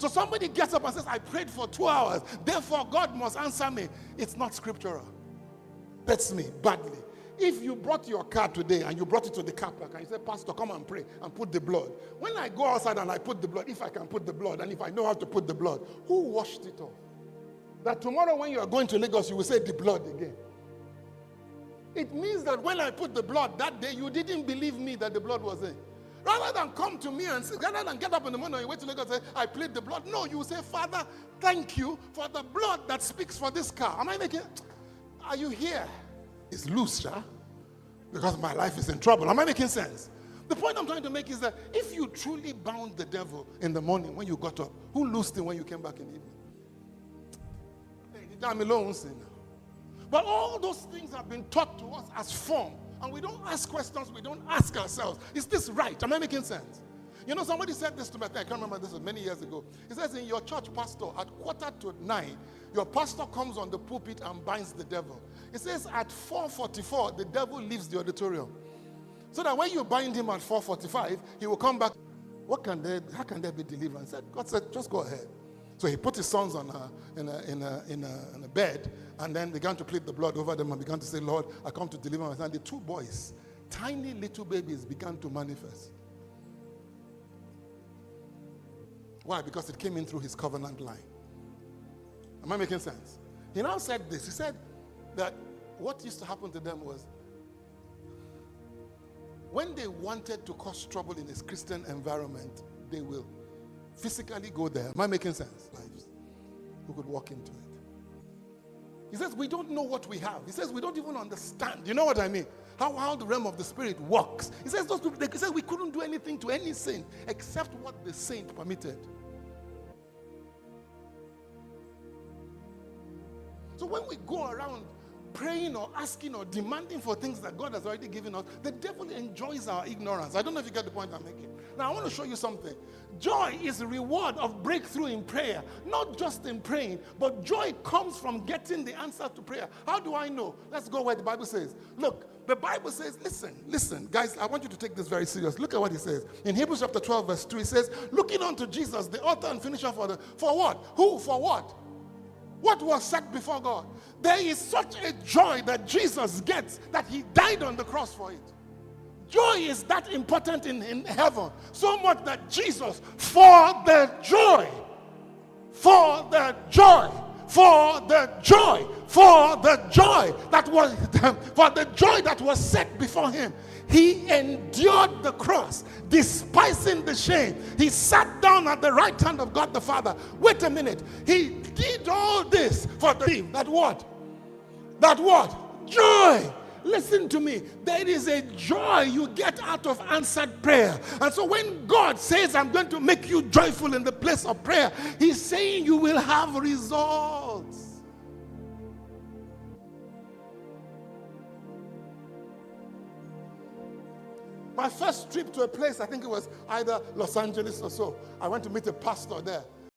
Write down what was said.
So somebody gets up and says, I prayed for 2 hours, therefore God must answer me. It's not scriptural. That's me, badly. If you brought your car today and you brought it to the car park and you said, Pastor, come and pray and put the blood. When I go outside and I put the blood, if I can put the blood and if I know how to put the blood, who washed it off? That tomorrow when you are going to Lagos, you will say the blood again. It means that when I put the blood that day, you didn't believe me that the blood was there. Rather than come to me and say, rather than get up in the morning and you wait to Lagos and say, I plead the blood. No, you say, Father, thank you for the blood that speaks for this car. Am I making, are you here? It's loose, yeah? Because my life is in trouble. Am I making sense? The point I'm trying to make is that if you truly bound the devil in the morning when you got up, who loosed him when you came back in the evening? I'm alone. But all those things have been taught to us as form, and we don't ask questions, we don't ask ourselves, is this right? Am I making sense? You know, somebody said this to me, I can't remember, this was many years ago. He says, in your church, pastor, at 8:45, your pastor comes on the pulpit and binds the devil. He says at 4:44, the devil leaves the auditorium. So that when you bind him at 4:45, he will come back. How can there be deliverance? God said, just go ahead. So he put his sons in a bed and then began to plead the blood over them and began to say, Lord, I come to deliver my son. The 2 boys, tiny little babies, began to manifest. Why? Because it came in through his covenant line. Am I making sense? He now said this. He said that what used to happen to them was when they wanted to cause trouble in this Christian environment, they will physically go there. Am I making sense? Lives. Who could walk into it? He says we don't know what we have. He says we don't even understand. You know what I mean? How the realm of the spirit works. He says those people, he says we couldn't do anything to any saint except what the saint permitted. So when we go around praying or asking or demanding for things that God has already given us, the devil enjoys our ignorance. I don't know if you get the point I'm making. Now I want to show you something. Joy is the reward of breakthrough in prayer. Not just in praying, but joy comes from getting the answer to prayer. How do I know? Let's go where the Bible says. Look, the Bible says, listen, guys, I want you to take this very serious. Look at what he says. In Hebrews chapter 12, verse 2, he says, looking unto Jesus, the author and finisher for what? Who? For what? What was set before God? There is such a joy that Jesus gets that he died on the cross for it. Joy is that important in heaven. So much that Jesus, for the joy that was set before him, he endured the cross, despising the shame. He sat down at the right hand of God the Father. Wait a minute. He did all this for the that what? That what? Joy. Listen to me. There is a joy you get out of answered prayer. And so when God says, I'm going to make you joyful in the place of prayer, he's saying you will have results. My first trip to a place, I think it was either Los Angeles or so, I went to meet a pastor there.